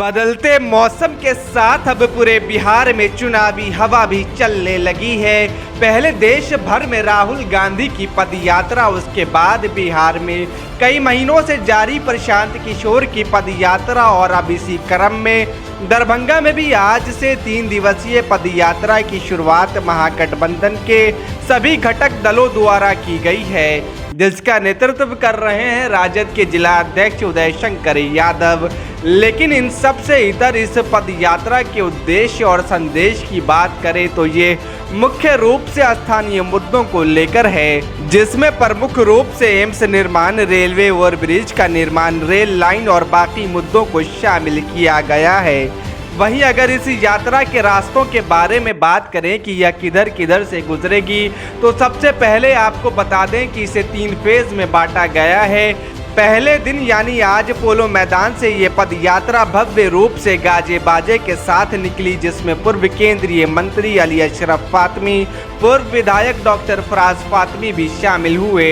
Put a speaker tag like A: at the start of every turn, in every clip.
A: बदलते मौसम के साथ अब पूरे बिहार में चुनावी हवा भी चलने लगी है। पहले देश भर में राहुल गांधी की पदयात्रा, उसके बाद बिहार में कई महीनों से जारी प्रशांत किशोर की पदयात्रा और अब इसी क्रम में दरभंगा में भी आज से 3 दिवसीय पदयात्रा की शुरुआत महागठबंधन के सभी घटक दलों द्वारा की गई है, जिसका नेतृत्व कर रहे हैं राजद के जिला अध्यक्ष उदय शंकर यादव। लेकिन इन सब से इतर इस पदयात्रा के उद्देश्य और संदेश की बात करें तो ये मुख्य रूप से स्थानीय मुद्दों को लेकर है, जिसमें प्रमुख रूप से एम्स निर्माण, रेलवे ओवरब्रिज का निर्माण, रेल लाइन और बाकी मुद्दों को शामिल किया गया है। वहीं अगर इस यात्रा के रास्तों के बारे में बात करें कि यह किधर किधर से गुजरेगी, तो सबसे पहले आपको बता दें कि इसे 3 फेज में बांटा गया है। पहले दिन यानी आज पोलो मैदान से ये पदयात्रा भव्य रूप से गाजे बाजे के साथ निकली, जिसमें पूर्व केंद्रीय मंत्री अली अशरफ फातमी, पूर्व विधायक डॉक्टर फराज फातमी भी शामिल हुए।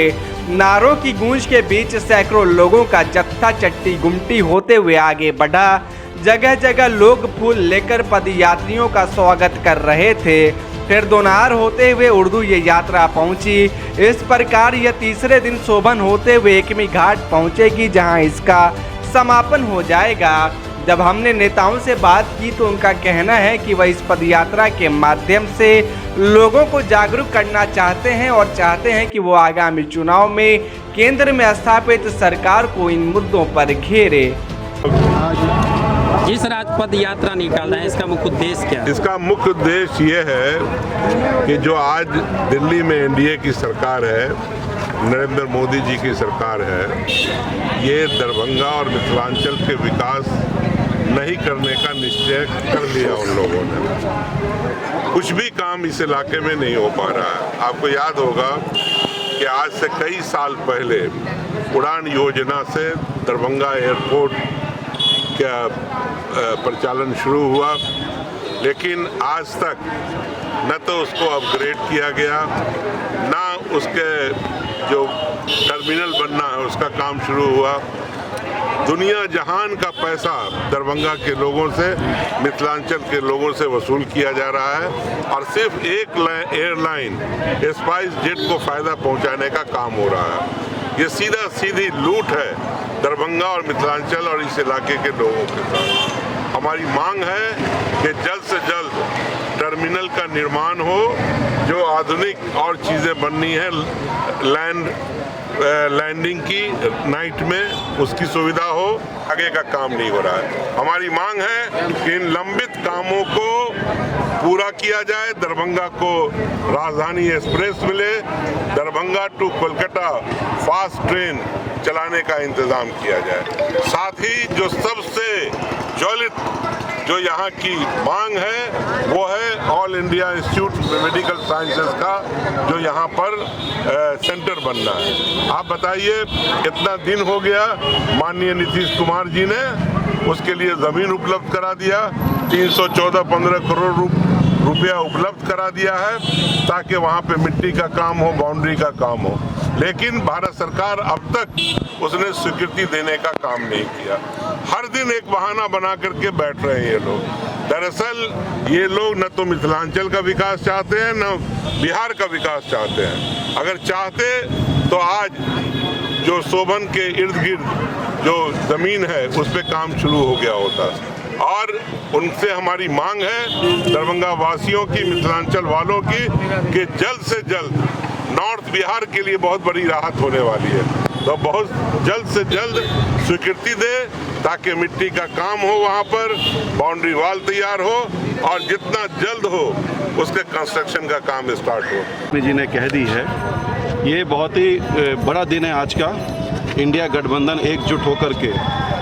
A: नारों की गूंज के बीच सैकड़ों लोगों का जत्था चट्टी गुमटी होते हुए आगे बढ़ा। जगह जगह लोग फूल लेकर पदयात्रियों का स्वागत कर रहे थे। फिर दोनार होते हुए उर्दू ये यात्रा पहुंची। इस प्रकार यह तीसरे दिन शोभन होते हुए एकमी घाट पहुंचेगी, जहां इसका समापन हो जाएगा। जब हमने नेताओं से बात की तो उनका कहना है कि वह इस पदयात्रा के माध्यम से लोगों को जागरूक करना चाहते हैं और चाहते हैं कि वो आगामी चुनाव में केंद्र में स्थापित सरकार को इन मुद्दों पर घेरे।
B: जिस राज पद यात्रा निकाल रहे हैं, इसका मुख्य उद्देश्य क्या है?
C: इसका मुख्य उद्देश्य ये है कि जो आज दिल्ली में एनडीए की सरकार है, नरेंद्र मोदी जी की सरकार है, ये दरभंगा और मिथिलांचल के विकास नहीं करने का निश्चय कर लिया उन लोगों ने। कुछ भी काम इस इलाके में नहीं हो पा रहा है। आपको याद होगा कि आज से कई साल पहले उड़ान योजना से दरभंगा एयरपोर्ट का प्रचालन शुरू हुआ, लेकिन आज तक न तो उसको अपग्रेड किया गया, ना उसके जो टर्मिनल बनना है उसका काम शुरू हुआ। दुनिया जहान का पैसा दरभंगा के लोगों से, मिथिलांचल के लोगों से वसूल किया जा रहा है और सिर्फ एक एयरलाइन स्पाइस जेट को फायदा पहुंचाने का काम हो रहा है। ये सीधा सीधी लूट है दरभंगा और मिथिलांचल और इस इलाके के लोगों के साथ। हमारी मांग है कि जल्द से जल्द टर्मिनल का निर्माण हो, जो आधुनिक और चीज़ें बननी है, लैंडिंग की नाइट में उसकी सुविधा हो। आगे का काम नहीं हो रहा है। हमारी मांग है कि इन लंबित कामों को पूरा किया जाए, दरभंगा को राजधानी एक्सप्रेस मिले, Darbhanga to Kolkata fast train चलाने का इंतजाम किया जाए। साथ ही जो सबसे ज्वलित जो यहाँ की मांग है वो है all India institute medical sciences का, जो यहाँ पर सेंटर बनना है। आप बताइए, कितना दिन हो गया माननीय नीतीश कुमार जी ने उसके लिए ज़मीन उपलब्ध करा दिया, 314-15 करोड़ रुपया उपलब्ध करा दिया है ताकि वहाँ पे मिट्टी का काम हो, बाउंड्री का काम हो। लेकिन भारत सरकार अब तक उसने स्वीकृति देने का काम नहीं किया। हर दिन एक बहाना बना करके बैठ रहे हैं ये लोग। दरअसल ये लोग न तो मिथिलांचल का विकास चाहते हैं, न बिहार का विकास चाहते हैं। अगर चाहते तो आज जो शोभन के इर्द गिर्द जो जमीन है उस पर काम शुरू हो गया होता। और उनसे हमारी मांग है दरभंगा वासियों की, मिथिलांचल वालों की, कि जल्द से जल्द नॉर्थ बिहार के लिए बहुत बड़ी राहत होने वाली है, तो बहुत जल्द से जल्द स्वीकृति दे ताकि मिट्टी का काम हो, वहाँ पर बाउंड्री वॉल तैयार हो और जितना जल्द हो उसके कंस्ट्रक्शन का काम स्टार्ट हो।
D: जी ने कह दी है, ये बहुत ही बड़ा दिन है आज का। इंडिया गठबंधन एकजुट होकर के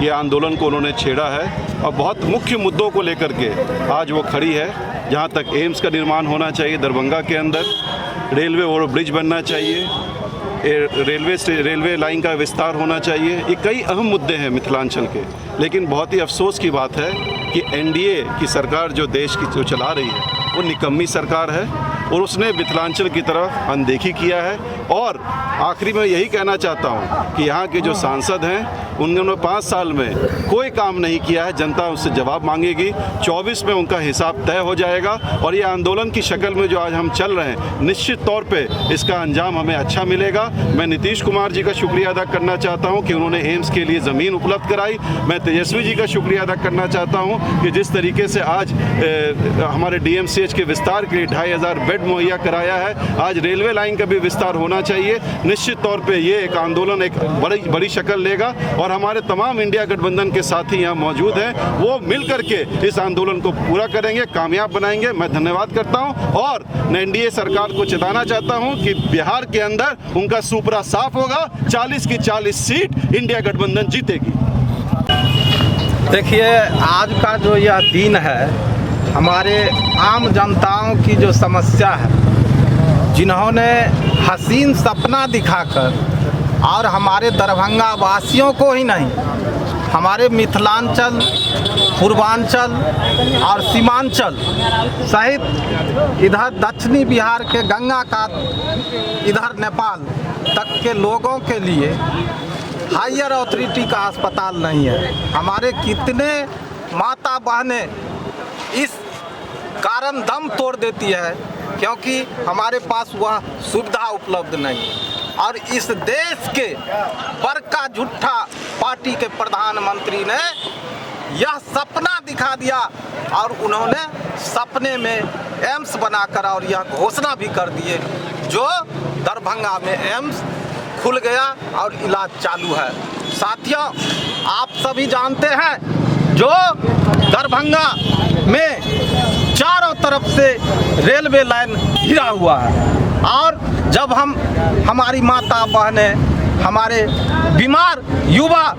D: ये आंदोलन को उन्होंने छेड़ा है और बहुत मुख्य मुद्दों को लेकर के आज वो खड़ी है। जहाँ तक एम्स का निर्माण होना चाहिए दरभंगा के अंदर, रेलवे ओवरब्रिज बनना चाहिए, रेलवे लाइन का विस्तार होना चाहिए, ये कई अहम मुद्दे हैं मिथिलांचल के। लेकिन बहुत ही अफसोस की बात है कि एनडीए की सरकार जो देश की जो चला रही है वो निकम्मी सरकार है और उसने मिथिलांचल की तरफ अनदेखी किया है। और आखिरी में यही कहना चाहता हूँ कि यहाँ के जो सांसद हैं उन्होंने 5 साल में कोई काम नहीं किया है। जनता उससे जवाब मांगेगी। 24 में उनका हिसाब तय हो जाएगा और ये आंदोलन की शक्ल में जो आज हम चल रहे हैं, निश्चित तौर पे इसका अंजाम हमें अच्छा मिलेगा। मैं नीतीश कुमार जी का शुक्रिया अदा करना चाहता हूँ कि उन्होंने एम्स के लिए ज़मीन उपलब्ध कराई। मैं तेजस्वी जी का शुक्रिया अदा करना चाहता हूँ कि जिस तरीके से आज हमारे DMCH के विस्तार के लिए 2500 बेड मुहैया कराया है। आज रेलवे लाइन का भी विस्तार होना चाहिए। निश्चित तौर पे ये एक आंदोलन एक बड़ी शक्ल लेगा और हमारे तमाम इंडिया गठबंधन के साथी यहाँ मौजूद हैं, वो मिल करके इस आंदोलन को पूरा करेंगे, कामयाब बनाएंगे। मैं धन्यवाद करता हूँ और मैं NDA सरकार को चेताना चाहता हूँ कि बिहार के अंदर उनका सुपरा साफ होगा। 40 की 40 सीट इंडिया गठबंधन जीतेगी।
E: देखिए, आज का जो यह दिन है, हमारे आम जनताओं की जो समस्या है, जिन्होंने हसीन सपना दिखाकर और हमारे दरभंगा वासियों को ही नहीं, हमारे मिथिलांचल, पूर्वांचल और सीमांचल सहित इधर दक्षिणी बिहार के गंगा का, इधर नेपाल तक के लोगों के लिए हायर अथॉरिटी का अस्पताल नहीं है। हमारे कितने माता बहनें इस कारण दम तोड़ देती है क्योंकि हमारे पास वह सुविधा उपलब्ध नहीं है। और इस देश के बड़का झूठा पार्टी के प्रधानमंत्री ने यह सपना दिखा दिया और उन्होंने सपने में एम्स बनाकर और यह घोषणा भी कर दिए, जो दरभंगा में एम्स खुल गया और इलाज चालू है। साथियों, आप सभी जानते हैं जो दरभंगा में चारों तरफ से रेलवे लाइन घिरा हुआ है और जब हमारी माता बहनें, हमारे बीमार युवा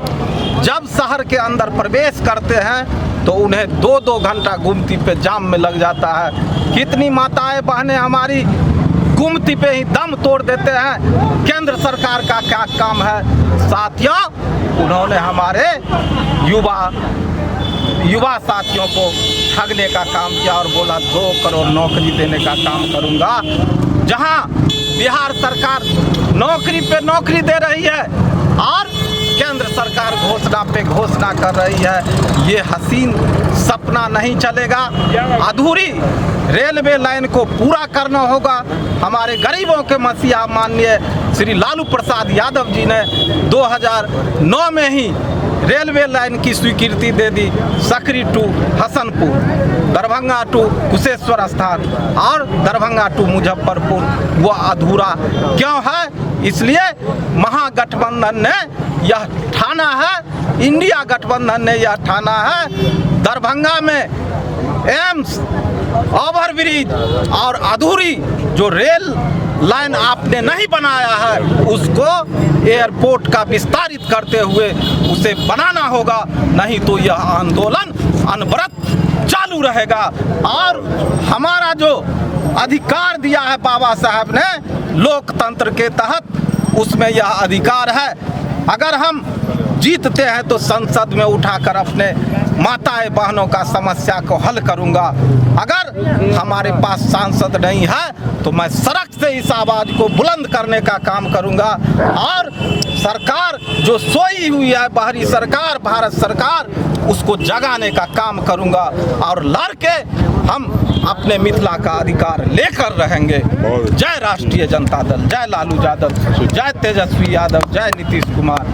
E: जब शहर के अंदर प्रवेश करते हैं तो उन्हें 2-2 घंटा गुमती पे जाम में लग जाता है। कितनी माताएं बहनें हमारी गुमती पे ही दम तोड़ देते हैं। केंद्र सरकार का क्या काम है? साथियों, उन्होंने हमारे युवा साथियों को ठगने का काम किया और बोला 2 करोड़ नौकरी देने का काम करूंगा। जहां बिहार सरकार नौकरी पे नौकरी दे रही है और केंद्र सरकार घोषणा पे घोषणा कर रही है, ये हसीन सपना नहीं चलेगा। अधूरी रेलवे लाइन को पूरा करना होगा। हमारे गरीबों के मसीहा माननीय श्री लालू प्रसाद यादव जी ने 2009 में ही रेलवे लाइन की स्वीकृति दे दी। सकरी टू हसनपुर, दरभंगा टू कुशेश्वर स्थान और दरभंगा टू मुजफ्फरपुर, वह अधूरा क्यों है? इसलिए महागठबंधन ने यह ठाना है, इंडिया गठबंधन ने यह ठाना है, दरभंगा में एम्स, ओवरब्रिज और अधूरी जो रेल लाइन आपने नहीं बनाया है, उसको एयरपोर्ट का विस्तारित करते हुए उसे बनाना होगा, नहीं तो यह आंदोलन अनवरत चालू रहेगा। और हमारा जो अधिकार दिया है बाबा साहब ने लोकतंत्र के तहत, उसमें यह अधिकार है। अगर हम जीतते हैं तो संसद में उठाकर अपने माताएं बहनों का समस्या को हल करूंगा। अगर हमारे पास सांसद नहीं है तो मैं सड़क से इस आवाज़ को बुलंद करने का काम करूंगा और सरकार जो सोई हुई है, बाहरी सरकार, भारत सरकार, उसको जगाने का काम करूंगा और लड़ के हम अपने मिथिला का अधिकार लेकर रहेंगे। जय राष्ट्रीय जनता दल, जय लालू यादव, जय तेजस्वी यादव, जय नीतीश कुमार।